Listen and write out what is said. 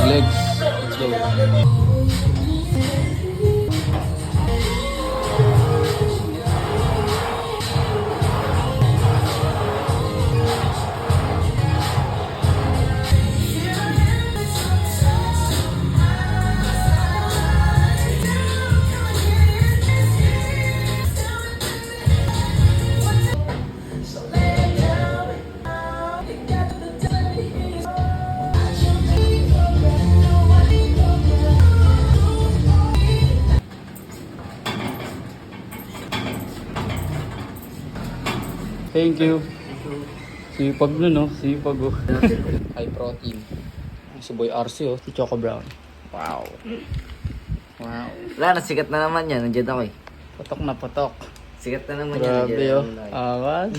mag-legs. Let's go. Thank you. Sipag nun, no? Sipag, oh. High protein. Si Boy RC, oh. Si Choco Brown. Wow. Wow. Wala, nasikat na naman yan. Nandiyan ako eh. Patok na patok. Sikat na naman yan. Grabe, nandiyan oh. na naman. Awas.